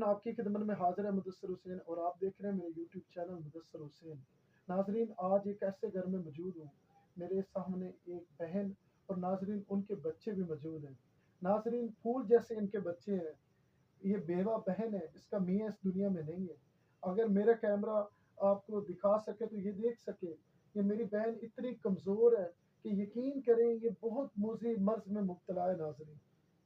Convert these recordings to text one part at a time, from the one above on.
आपकी खिदमत में हाजिर है मुदस्सिर हुसैन और आप देख रहे हैं मेरे यूट्यूब चैनल मुदस्सिर हुसैन। नाजरीन, आज एक ऐसे घर में मौजूद हूँ, मेरे सामने एक बहन और नाजरीन उनके बच्चे भी मौजूद हैं। नाजरीन, फूल जैसे इनके बच्चे हैं। ये बेवा बहन है, इसका मियाँ इस दुनिया में नहीं है। अगर मेरा कैमरा आपको दिखा सके तो ये देख सके, ये मेरी बहन इतनी कमज़ोर है कि यकीन करें ये बहुत मुज़ी मर्ज में मुब्तला है। नाजरीन,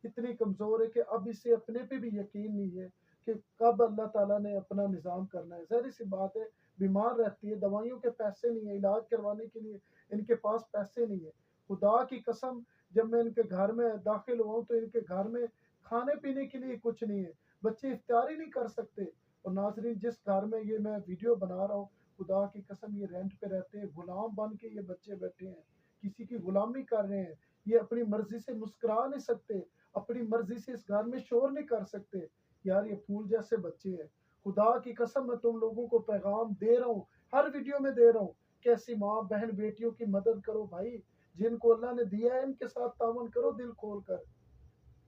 इतनी कमज़ोर है कि अब इसे अपने पे भी यकीन नहीं है कि कब अल्लाह ताला ने अपना निज़ाम करना है। ज़ाहिर सी बात है, बीमार रहती है, दवाइयों के पैसे नहीं है, इलाज करवाने के लिए इनके पास पैसे नहीं है। खुदा की कसम, जब मैं इनके घर में दाखिल हुआ हूँ तो इनके घर में खाने पीने के लिए कुछ नहीं है, बच्चे इफ्तारी नहीं कर सकते। और नाजरीन, जिस घर में ये मैं वीडियो बना रहा हूँ, खुदा की कसम ये रेंट पे रहते हैं, गुलाम बन के ये बच्चे बैठे हैं, किसी की गुलामी कर रहे हैं। ये अपनी मर्जी से मुस्कुरा नहीं सकते, अपनी मर्जी से इस घर में शोर नहीं कर सकते। यार, ये फूल जैसे बच्चे हैं। खुदा की कसम, मैं तुम लोगों को पैगाम दे रहा हूँ, हर वीडियो में दे रहा हूँ, कैसी माँ बहन बेटियों की मदद करो भाई। जिनको अल्लाह ने दिया है इनके साथ तावन करो दिल खोल कर।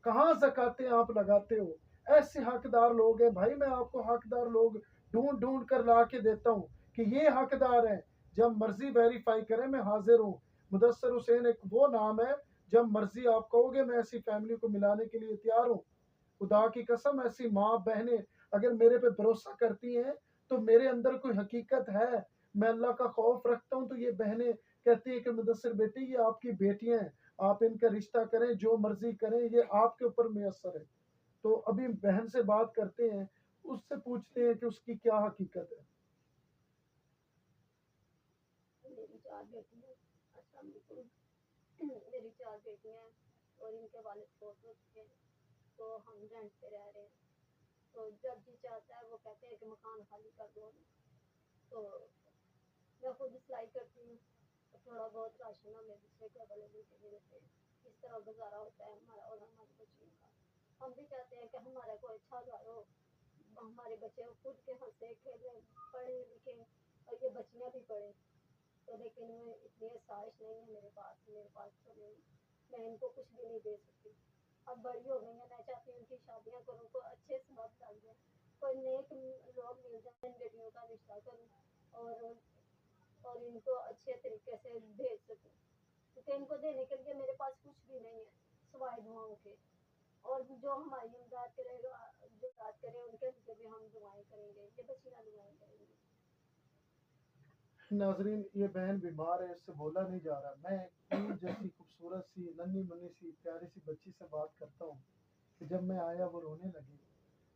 कहाँ ज़कातें आप लगाते हो? ऐसे हकदार लोग हैं भाई, मैं आपको हकदार लोग ढूंढ ढूंढ कर ला के देता हूँ कि ये हकदार हैं। जब मर्जी वेरीफाई करें, मैं हाजिर हूँ। मुदस्सिर हुसैन एक वो नाम है, जब मर्जी आप कहोगे मैं ऐसी फैमिली को मिलाने के लिए तैयार हूँ। खुदा की कसम, ऐसी माँ बहनें अगर मेरे पे भरोसा करती हैं तो मेरे अंदर कोई हकीकत है, मैं अल्लाह का खौफ रखता हूँ। तो ये बहनें कहती है कि मुदस्सिर बेटी, ये आपकी बेटियां हैं, आप इनका रिश्ता करें, जो मर्जी करें, ये आपके ऊपर मुयस्सर है। तो अभी बहन से बात करते हैं, उससे पूछते हैं कि उसकी क्या हकीकत है। मेरी 4 बेटियाँ। अस्सलाम वालेकुम। मेरी 4 बेटियाँ हैं और इनके वालिद फौत हो चुके हैं, तो हम रेंट पे रह रहे हैं। तो जब जी चाहता है वो कहते हैं कि मकान खाली कर दो हमें। तो मैं खुद सिलाई करती हूँ, तो थोड़ा बहुत राशन हमें दूसरे घर वाले लेके दे देते हैं। इस तरह गुजारा होता है हमारा और हमारे बच्चों का। हम भी चाहते हैं कि हमारा कोई अच्छा घर हो, हमारे बच्चे खुद के हंसे खेले पढ़े लिखे और ये बच्चियाँ भी पढ़े। तो लेकिन मैं इतनी आसाइश नहीं है मेरे पास तो नहीं, मैं इनको कुछ भी नहीं दे सकती। अब बड़ी हो गई हैं, मैं चाहती हूँ इनकी शादियाँ करूँ, कोई अच्छे सबब लग जाए, कोई नेक लोग मिल जाए, इन बेटियों का रिश्ता करूँ और और इनको अच्छे तरीके से भेज सकूँ, क्योंकि इनको देने के लिए मेरे पास कुछ भी नहीं है सिवाय दुआओं के। और जो हमारी इमदाद करेगा, जो इमदाद करे उनके लिए भी हम दुआएं करेंगे, ये बच्चियाँ दुआएं करेंगी। नाजरीन, ये बहन बीमार है, इससे बोला नहीं जा रहा। मैं फूल जैसी खूबसूरत सी नन्ही मुन्नी सी प्यारी सी बच्ची से बात करता हूँ कि जब मैं आया वो रोने लगी।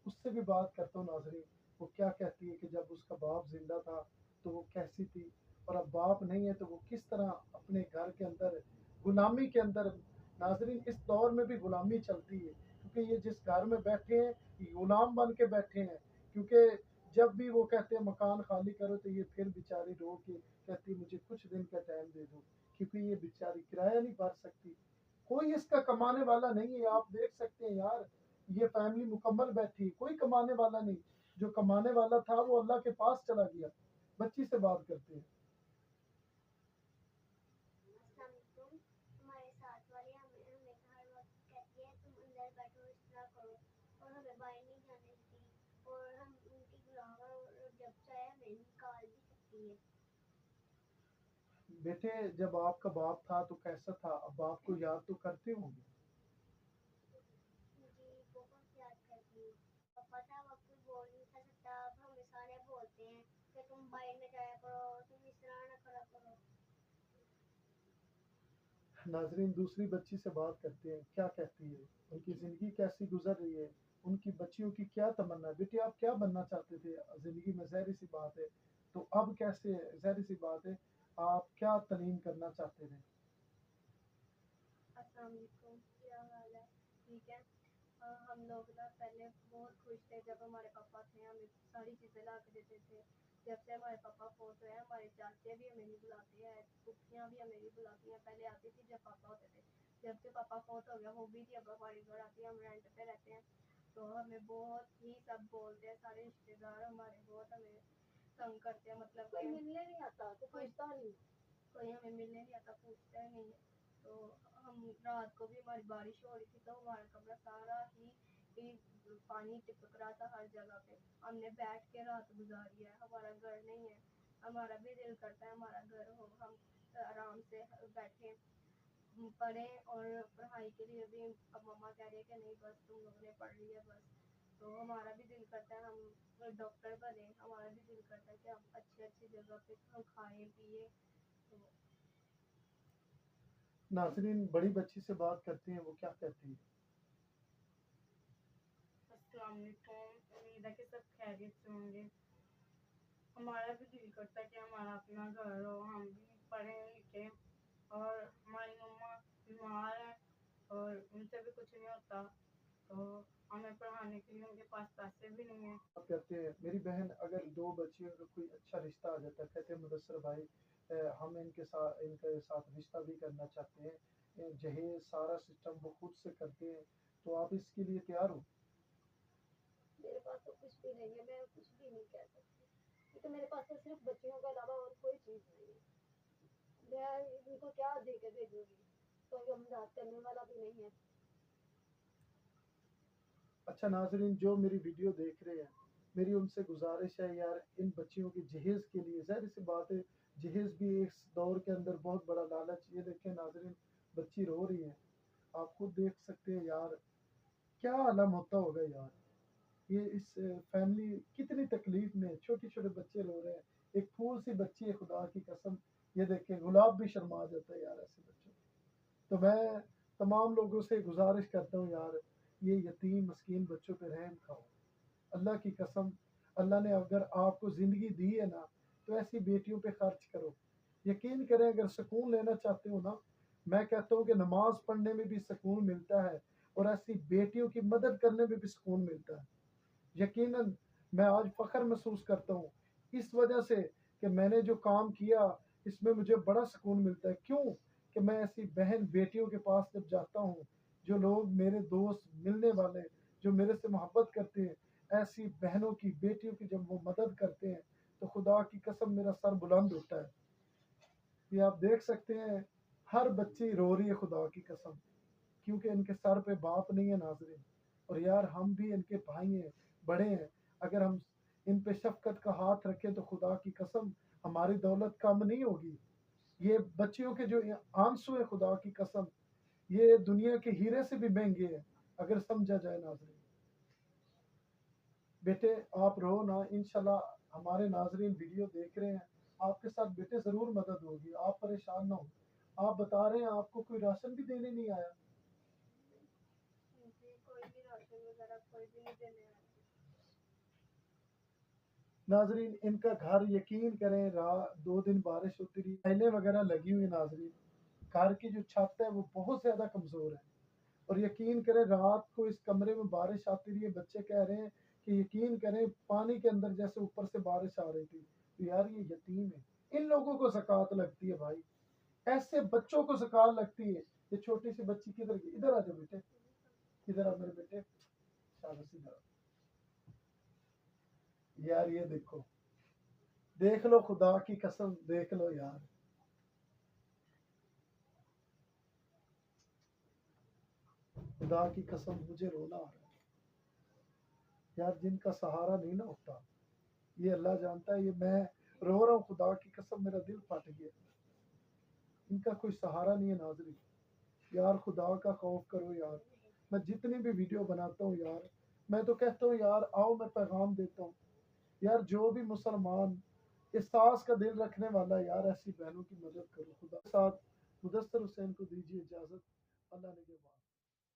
उससे भी बात करता हूँ नाजरीन, वो क्या कहती है कि जब उसका बाप जिंदा था तो वो कैसी थी, और अब बाप नहीं है तो वो किस तरह अपने घर के अंदर गुलामी के अंदर। नाजरीन, इस दौर में भी गुलामी चलती है, क्योंकि ये जिस घर में बैठे हैं ये गुलाम बन के बैठे हैं। क्योंकि जब भी वो कहते हैं मकान खाली करो तो ये फिर बेचारी रो के कहती मुझे कुछ दिन का टाइम दे दो, क्योंकि ये बेचारी किराया नहीं भर सकती। कोई इसका कमाने वाला नहीं है, आप देख सकते हैं यार, ये फैमिली मुकम्मल बैठी है, कोई कमाने वाला नहीं। जो कमाने वाला था वो अल्लाह के पास चला गया। बच्ची से बात करते हैं। अस्सलाम वालेकुम। हमारे साथ वाली हमें हमें हर वक्त कहती है तुम अंदर बैठो, इस तरह करो, और हमें बाहर नहीं जाने देती, और हम उनकी गुलाम हैं, और जब चाहे हमें निकाल भी सकती है। बेटे, जब आपका बाप था तो कैसा था, अब बाप को याद तो करते होंगे। जी, बहुत याद करती हूँ। पापा था वक्त कोई बोल नहीं था सकता, अब हमें सारे बोलते हैं कि तुम बाहर में जाया करो, तुम इस तरह ना करा करो। नाजरीन, दूसरी बच्ची से बात करते हैं, क्या कहती है, उनकी ज़िंदगी कैसी गुजर रही है, उनकी बच्चियों की क्या तमन्ना है। बेटे, आप क्या बनना चाहते थे ज़िंदगी में, ज़ाहिर सी बात है, तो अब कैसे, ज़ाहिर सी बात है, आप क्या तालीम करना चाहते थे। अस्सलाम वालेकुम, क्या हाल है? ठीक है। हम लोग ना पहले बहुत खुश थे जब हमारे पापा थे, हमें सारी चीज़ें ला के देते थे। जब से हमारे पापा फोत हुए हैं, हमारे चाचे भी हमें नहीं बुलाते हैं, फूफियाँ भी हमें नहीं बुलाती हैं। पहले आती थी जब पापा होते थे, जब से पापा फोत हो गया वो भी थी अब हमारे घर आती है, हम रेंट पे रहते हैं। तो हमें बहुत ही सब बोलते हैं, सारे रिश्तेदार हमारे बहुत हमें तंग करते हैं, मतलब कोई मिलने नहीं आता, कोई पूछता नहीं, कोई हमें मिलने नहीं आता, पूछता ही नहीं है। तो हम रात को भी हमारी बारिश हो रही थी तो हमारा कमरा सारा ही پانی ٹپک رہا تھا ہر جگہ پہ. ہم نے بیٹھ کے رات گزاری ہے. ہمارا گھر نہیں ہے. ہمارا بھی دل کرتا ہے ہمارا گھر ہو, ہم آرام سے بیٹھیں پڑھیں. اور پڑھائی کے لیے بھی اب مما کہہ رہی ہے کہ نہیں بس تم لوگوں نے پڑھ لیا بس. تو ہمارا بھی دل کرتا ہے ہم ڈاکٹر بنے. ہمارا بھی دل کرتا ہے کہ ہم اچھی جگہ پہ ہم کھائیں پیئیں. تو ناظرین بڑی بچی سے بات کرتے ہیں, وہ کیا کہتی ہے. السلام علیکم, امید ہے کہ سب خیریت سے ہوں گے. ہمارا بھی دل کرتا ہے کہ ہمارا اپنا گھر ہو, ہم بھی پڑھیں لکھیں. اور ہماری مما بیمار ہیں اور ان سے بھی کچھ نہیں ہوتا, تو ہمیں پڑھانے کے لیے ان کے پاس پیسے بھی نہیں ہیں. آپ کہتے ہیں میری بہن اگر 2 بچیوں کا کوئی اچھا رشتہ آ جاتا ہے, کہتے ہیں مدثر بھائی ہم ان کے ساتھ رشتہ بھی کرنا چاہتے ہیں, جہیز سارا سسٹم وہ خود سے کرتے ہیں, تو آپ اس کے لیے تیار ہو. میرے پاس تو کچھ بھی نہیں ہے, میں کچھ بھی نہیں کہہ سکتی کیونکہ میرے پاس تو صرف بچیوں کے علاوہ اور کوئی چیز نہیں ہے. میں ان کو کیا دے کے بھیجوں گی, کوئی امداد کرنے والا بھی نہیں ہے. اچھا ناظرین جو میری ویڈیو دیکھ رہے ہیں, میری ان سے گزارش ہے یار, ان بچیوں کی جہیز کے لیے, ظاہر سی بات ہے جہیز بھی اس دور کے اندر بہت بڑا لالچ. یہ دیکھیں ناظرین بچی رو رہی ہے, آپ خود دیکھ سکتے ہیں یار کیا عالم ہوتا ہوگا یار. یہ اس فیملی کتنی تکلیف میں, چھوٹے چھوٹے بچے رو رہے ہیں, ایک پھول سی بچی ہے خدا کی قسم. یہ دیکھیں گلاب بھی شرما جاتا ہے یار ایسے بچوں. تو میں تمام لوگوں سے گزارش کرتا ہوں یار, یہ یتیم مسکین بچوں پہ رحم کھاؤ. اللہ کی قسم, اللہ نے اگر آپ کو زندگی دی ہے نا, تو ایسی بیٹیوں پہ خرچ کرو. یقین کریں اگر سکون لینا چاہتے ہو نا, میں کہتا ہوں کہ نماز پڑھنے میں بھی سکون ملتا ہے, اور ایسی بیٹیوں کی مدد کرنے میں بھی سکون ملتا ہے. یقیناً میں آج فخر محسوس کرتا ہوں اس وجہ سے کہ میں نے جو کام کیا اس میں مجھے بڑا سکون ملتا ہے. کیوں کہ میں ایسی بہن بیٹیوں کے پاس جب جاتا ہوں, جو لوگ میرے دوست ملنے والے جو میرے سے محبت کرتے ہیں, ایسی بہنوں کی بیٹیوں کی جب وہ مدد کرتے ہیں, تو خدا کی قسم میرا سر بلند ہوتا ہے. یہ آپ دیکھ سکتے ہیں ہر بچی رو رہی ہے خدا کی قسم, کیونکہ ان کے سر پہ باپ نہیں ہے ناظرین. اور یار ہم بھی ان کے بھائی ہیں, بڑے ہیں, اگر ہم ان پہ شفقت کا ہاتھ رکھیں تو خدا کی قسم ہماری دولت کم نہیں ہوگی. یہ بچیوں کے جو آنسو ہیں خدا کی قسم, یہ دنیا کے ہیرے سے بھی مہنگے ہیں اگر سمجھا جائے ناظرین. بیٹے آپ رو نا, انشاءاللہ ہمارے ناظرین ویڈیو دیکھ رہے ہیں, آپ کے ساتھ بیٹے ضرور مدد ہوگی, آپ پریشان نہ ہو. آپ بتا رہے ہیں آپ کو کوئی راشن بھی دینے نہیں آیا. جی کوئی بھی راشن وغیرہ کوئی بھی نہیں دینے آیا. ناظرین ان کا گھر یقین کریں 2 دن بارش ہوتی رہی, ٹائلیں وغیرہ لگی ہوئی. ناظرین گھر کی جو چھت ہے وہ بہت زیادہ کمزور ہے, اور یقین کریں رات کو اس کمرے میں بارش آتی رہی ہے. بچے کہہ رہے ہیں کہ یقین کریں پانی کے اندر جیسے اوپر سے بارش آ رہی تھی. تو یار یہ یتیم ہے, ان لوگوں کو زکوٰۃ لگتی ہے بھائی, ایسے بچوں کو زکوٰۃ لگتی ہے. یہ چھوٹی سی بچی کدھر گئی, ادھر آ جاؤ بیٹے, ادھر آ میرے بیٹے, شاباش ادھر آ. یار یہ دیکھو, دیکھ لو خدا کی قسم, دیکھ لو یار. خدا کی قسم مجھے رونا آ رہا ہے یار, جن کا سہارا نہیں نہ ہوتا, یہ اللہ جانتا ہے. یہ میں رو رہا ہوں خدا کی قسم, میرا دل پھٹ گیا. ان کا کوئی سہارا نہیں ہے ناظرین. یار خدا کا خوف کرو یار. میں جتنی بھی ویڈیو بناتا ہوں یار, میں تو کہتا ہوں یار آؤ میں پیغام دیتا ہوں یار, جو بھی مسلمان احساس کا دل رکھنے والا ہے یار, ایسی بہنوں کی مدد کرو. خدا کے ساتھ مدثر حسین کو دیجیے اجازت. اللہ نگہبان.